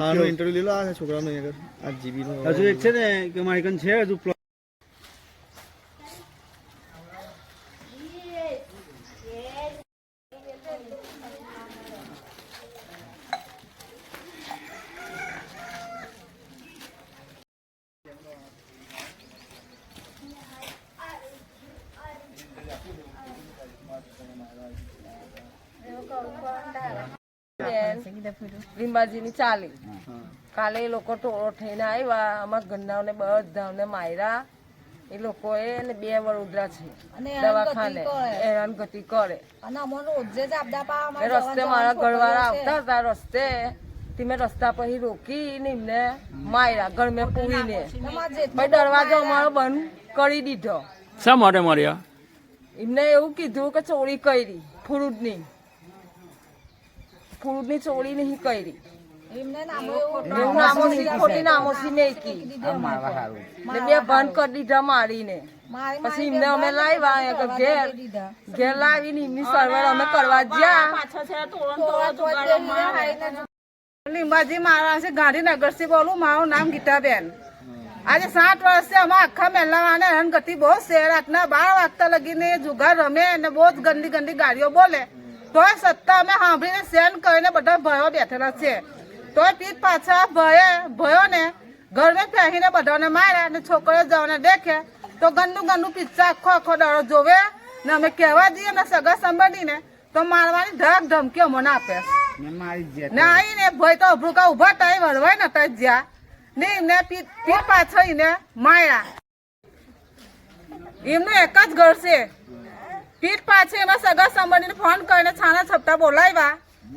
આનો ઇન્ટરવ્યુ લીધો આ છોકરાનો આગળ આ જીબી નો હજુ એક છે ને કે મારી કન છે હજુ લીંબાજીની ચાલી કાલે એ લોકો ટોળો થઈને આવ્યા અમારા ગન્નાઓને બધાને માર્યા એ લોકોએ ને 2 વડોદરા છે દવાખાને હેરાનગતિ કરે રસ્તે મારા ઘરવાળા આવતા હતા રસ્તે મેં રસ્તા પછી રોકીને એમને માર્યા ઘર મેં પૂરીને દરવાજો અમારો બંધ કરી દીધો. શા માટે માર્યા? એમને એવું કીધું કે ચોરી કરી ફ્રૂટની ચોરી નહીં કરી ખોટી નામોસી મેકી ને 2 બંધ કરી દીધા મારીને. પછી એમને અમે લાવ્યા ઘેર લાવીને એમની સર્વર અમે કરવા ગયા. લીંબાજી મારા છે ગાંધીનગર થી બોલું. મારું નામ ગીતાબેન. આજે 7 વર્ષથી અમે આખા મહેલાવાને હેરાનગતિ બહુ છે. રાતના 12 વાગતા લગીને જુગાર રમે અને બહુ જ ગંદી ગાડીઓ બોલે. તોય સત્તા અમે સાંભળીને સેન કરીને બધા ભયો બેઠેલા છે. તોય પીઠ પાછા ભયો ને ઘરને ફેંકીને બધાને માર્યા અને છોકરીઓ જવાને દેખે તો ગંદુ પિક્ચર આખો દાડો જોવે ને અમે કહેવા જઈએ ને સગા સંબંધીને તો મારવાની ધક ધમકી અમને આપે ને આવીને ભય તો અભરૂકા ઉભા થાય વળવાય નતા જ્યાં ને એમને પીઠ પાછળ એને માર્યા. એમનું એક જ ઘર છે. પીઠ પાછળ એમાં સગા સંબંધીને ફોન કરીને છાના છપટા બોલાવ્યા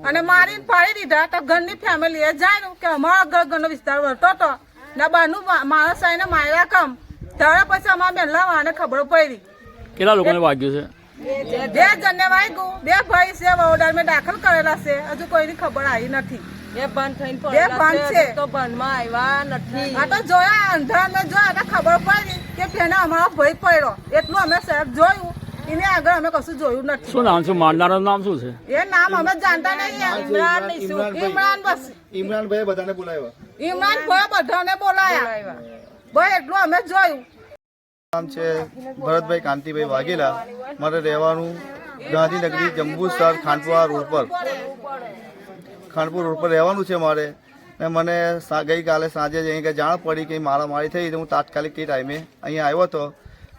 અને મારીને પાડી દીધા. તો ઘરની ફેમિલીએ જાણ્યું કે અમારા ઘરનો વિસ્તાર વળતો હતો ને બહારનું માણસ આવીને માર્યા કમ. ત્યારે પછી અમારા મહેલાવાને ખબર પડી. કેટલા લોકોને વાગ્યું છે? 2 જણને વાગ્યું. 2 ભાઈ છે વડોદરામાં દાખલ કરેલા છે. હજુ કોઈની ખબર આવી નથી. બે બંધ થઈને પડેલા છે તો બંધમાં આવ્યા નથી. આ તો જોયા અંધારામાં જોયા તો ખબર પડી કે પેલા અમારો ભય પડ્યો. એટલું અમે સાહેબ જોયું. એને આગળ અમે કશું જોયું નથી. શું નામ છે? મારનારનું નામ શું છે? એ નામ અમે જાણતા નહીં. ઇમરાન બસ ઇમરાનભાઈ બધાને બોલાવ્યા. ઇમરાનભાઈ બધાને બોલાયા. ભાઈ એટલું અમે જોયું. નામ છે ભરતભાઈ કાંતિભાઈ વાઘેલા. મારે રહેવાનું ગાંધીનગરી જંબુસર ખાનપુર રોડ પર રહેવાનું છે મારે. ને મને ગઈકાલે સાંજે જ અહીં જાણ પડી કે મારામારી થઈ. તો હું તાત્કાલિક તે ટાઈમે અહીંયા આવ્યો હતો.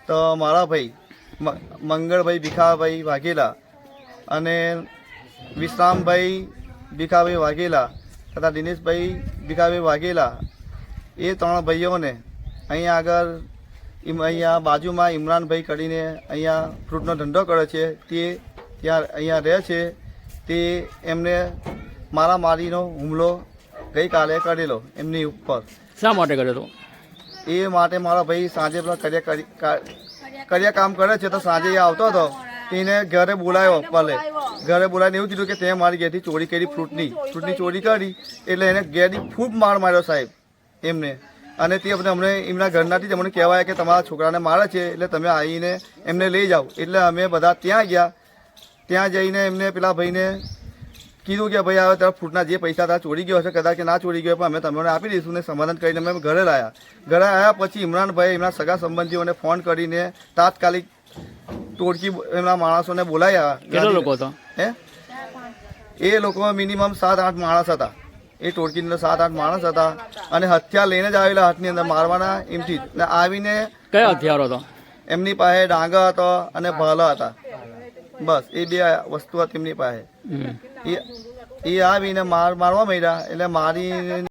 તો મારા ભાઈ મંગળભાઈ ભીખાભાઈ વાઘેલા અને વિશ્રામભાઈ ભીખાભાઈ વાઘેલા તથા દિનેશભાઈ ભીખાભાઈ વાઘેલા એ 3 ભાઈઓને અહીંયા આગળ અહીંયા બાજુમાં ઇમરાનભાઈ કરીને અહીંયા ફ્રૂટનો ધંધો કરે છે. તે ત્યાં અહીંયા રહે છે. તે એમને મારામારીનો હુમલો ગઈકાલે કરેલો એમની ઉપર. શા માટે કર્યો હતો? એ માટે મારા ભાઈ સાંજે કર્યા કામ કરે છે. તો સાંજે એ આવતો હતો. એને ઘરે બોલાવ્યો. ભલે ઘરે બોલાવીને એવું કીધું કે તે મારી ઘેરથી ચોરી કરી ફ્રૂટની ચોરી કરી. એટલે એને ઘેરથી ખૂબ માર માર્યો સાહેબ એમને. અને તે અમને એમના ઘરનાથી જ અમને કહેવાય કે તમારા છોકરાને મારે છે એટલે તમે આવીને એમને લઈ જાઓ. એટલે અમે બધા ત્યાં ગયા. ત્યાં જઈને એમને પેલા ભાઈને કીધું કે ભાઈ હવે તારા ફ્રૂટના જે પૈસા તારા ચોરી ગયો હશે કદાચ કે ના ચોરી ગયો પણ અમે તમને આપી દઈશું ને સમાધાન કરીને અમે ઘરે લાવ્યા. ઘરે આવ્યા પછી ઇમરાનભાઈ એમના સગા સંબંધીઓને ફોન કરીને તાત્કાલિક ટોળકી એમના માણસોને બોલાયા. કેટલા લોકો હતા? એ લોકો મિનિમમ 7-8 માણસ હતા. એ ટોળકીની અંદર 7-8 માણસ હતા અને હથિયાર લઈને જ આવેલા. હાથની અંદર મારવાના એમથી ને આવીને. કયા હથિયારો હતા એમની પાસે? ડાંગા હતો અને ભાલા હતા. બસ એ 2 વસ્તુ હતી એમની પાસે. એ આવીને મારવા માંડ્યા. એટલે મારી